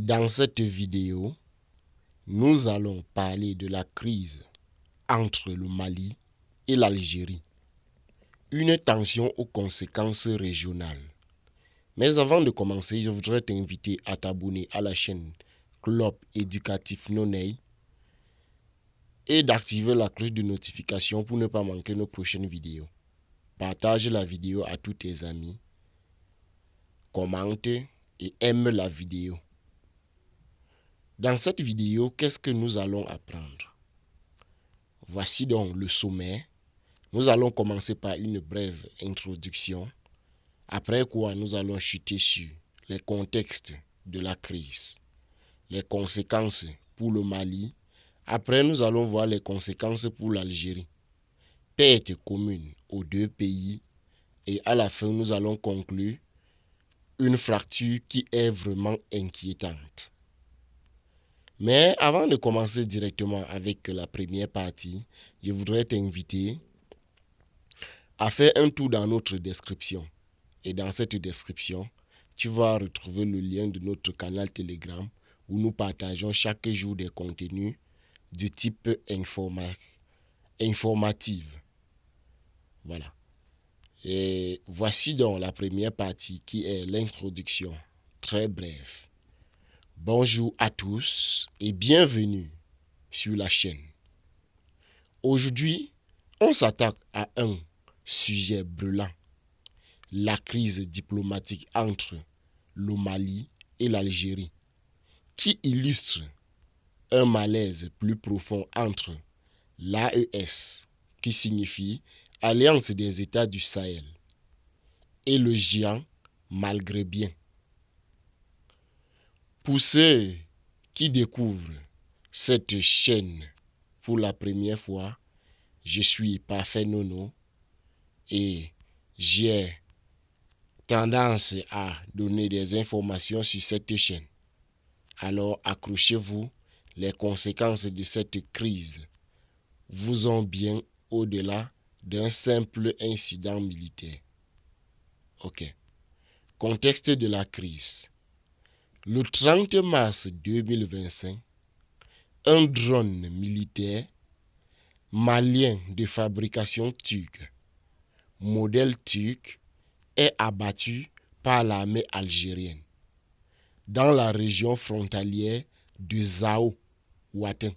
Dans cette vidéo, nous allons parler de la crise entre le Mali et l'Algérie. Une tension aux conséquences régionales. Mais avant de commencer, je voudrais t'inviter à t'abonner à la chaîne Club Éducatif Noney et d'activer la cloche de notification pour ne pas manquer nos prochaines vidéos. Partage la vidéo à tous tes amis, commente et aime la vidéo. Dans cette vidéo, qu'est-ce que nous allons apprendre? Voici donc le sommaire. Nous allons commencer par une brève introduction, après quoi nous allons chuter sur les contextes de la crise, les conséquences pour le Mali. Après, nous allons voir les conséquences pour l'Algérie, perte commune aux deux pays, et à la fin, nous allons conclure une fracture qui est vraiment inquiétante. Mais avant de commencer directement avec la première partie, je voudrais t'inviter à faire un tour dans notre description. Et dans cette description, tu vas retrouver le lien de notre canal Telegram où nous partageons chaque jour des contenus de type informatif. Voilà. Et voici donc la première partie qui est l'introduction, très brève. Bonjour à tous et bienvenue sur la chaîne. Aujourd'hui, on s'attaque à un sujet brûlant, la crise diplomatique entre le Mali et l'Algérie, qui illustre un malaise plus profond entre l'AES, qui signifie Alliance des États du Sahel, et le géant maghrébien. Pour ceux qui découvrent cette chaîne pour la première fois, je suis Parfait Nono et j'ai tendance à donner des informations sur cette chaîne. Alors accrochez-vous, les conséquences de cette crise vous ont bien au-delà d'un simple incident militaire. Ok. Contexte de la crise. Le 30 mars 2025, un drone militaire malien de fabrication turque, modèle turc, est abattu par l'armée algérienne dans la région frontalière de Zao Ouattin.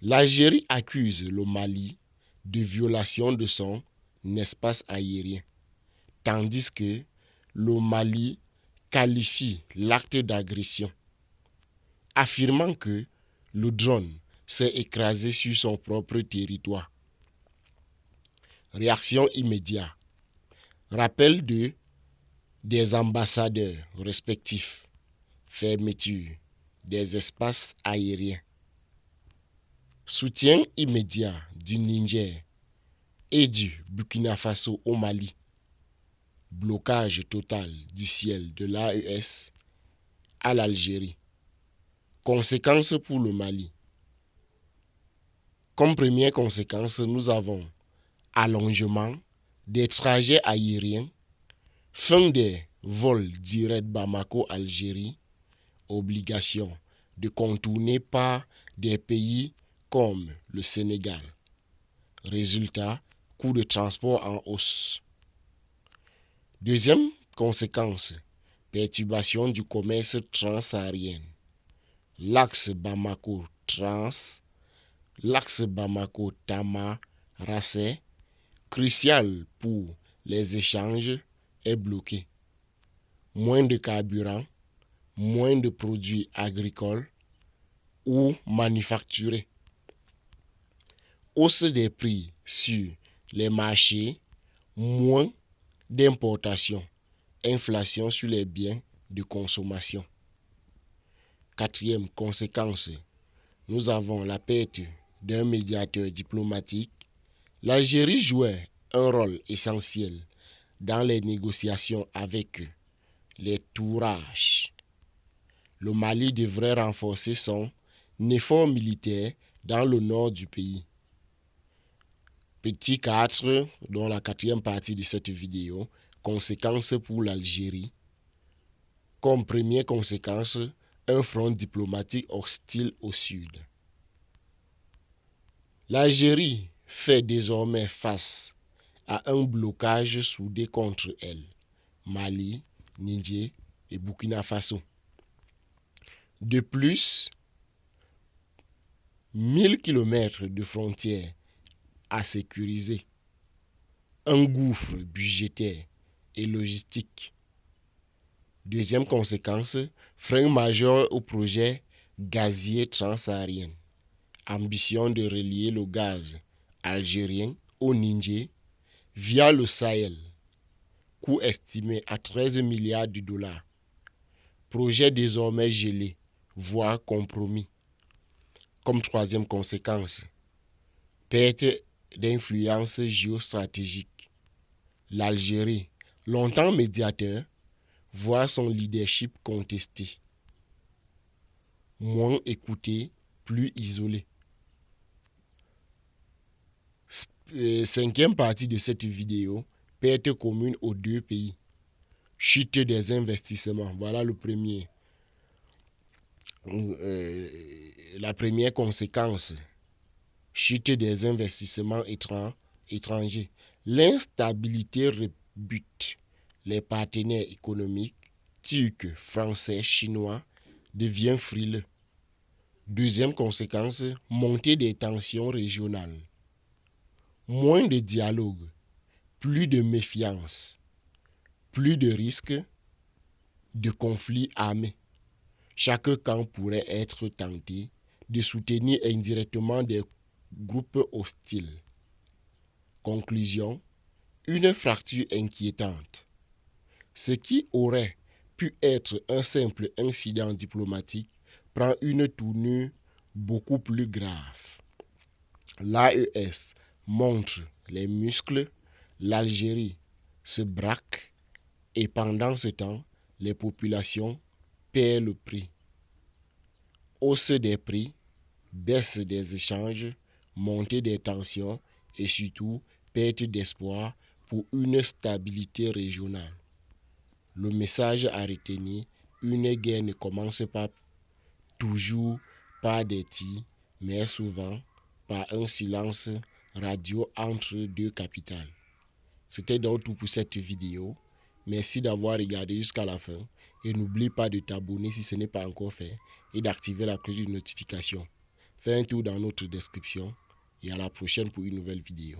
L'Algérie accuse le Mali de violation de son espace aérien, tandis que le Mali qualifie l'acte d'agression, affirmant que le drone s'est écrasé sur son propre territoire. Réaction immédiate. Rappel des ambassadeurs respectifs. Fermeture des espaces aériens. Soutien immédiat du Niger et du Burkina Faso au Mali. Blocage total du ciel de l'AES à l'Algérie. Conséquences pour le Mali. Comme première conséquence, nous avons allongement des trajets aériens, fin des vols directs Bamako-Algérie, obligation de contourner par des pays comme le Sénégal. Résultat, coût de transport en hausse. Deuxième conséquence, perturbation du commerce transsaharien. L'axe Bamako-Tama-Rassé, crucial pour les échanges, est bloqué. Moins de carburant, moins de produits agricoles ou manufacturés. Hausse des prix sur les marchés, moins d'importation, inflation sur les biens de consommation. Quatrième conséquence, nous avons la perte d'un médiateur diplomatique. L'Algérie jouait un rôle essentiel dans les négociations avec les Tourages. Le Mali devrait renforcer son effort militaire dans le nord du pays. Petit 4, dans la quatrième partie de cette vidéo, conséquences pour l'Algérie. Comme première conséquence, un front diplomatique hostile au sud. L'Algérie fait désormais face à un blocage soudé contre elle. Mali, Niger et Burkina Faso. De plus, 1000 km de frontières à sécuriser, un gouffre budgétaire et logistique. Deuxième conséquence, frein majeur au projet gazier transsaharien. Ambition de relier le gaz algérien au Niger via le Sahel. Coût estimé à 13 milliards de dollars. Projet désormais gelé, voire compromis. Comme troisième conséquence, perte d'influence géostratégique. L'Algérie, longtemps médiateur, voit son leadership contesté. Moins écouté, plus isolé. Cinquième partie de cette vidéo, perte commune aux deux pays. Chute des investissements. Voilà le premier. La première conséquence. Chute des investissements étrangers. L'instabilité rebute les partenaires économiques turcs, français, chinois deviennent frileux. Deuxième conséquence, montée des tensions régionales. Moins de dialogue, plus de méfiance, plus de risques de conflits armés. Chaque camp pourrait être tenté de soutenir indirectement des groupes hostiles. Conclusion, une fracture inquiétante. Ce qui aurait pu être un simple incident diplomatique prend une tournure beaucoup plus grave. L'AES montre les muscles, l'Algérie se braque et pendant ce temps, les populations paient le prix. Hausse des prix, baisse des échanges, montée des tensions et surtout perte d'espoir pour une stabilité régionale. Le message à retenir, une guerre ne commence pas toujours par des tirs, mais souvent par un silence radio entre deux capitales. C'était donc tout pour cette vidéo. Merci d'avoir regardé jusqu'à la fin et n'oublie pas de t'abonner si ce n'est pas encore fait et d'activer la cloche de notification. Fais un tour dans notre description et à la prochaine pour une nouvelle vidéo.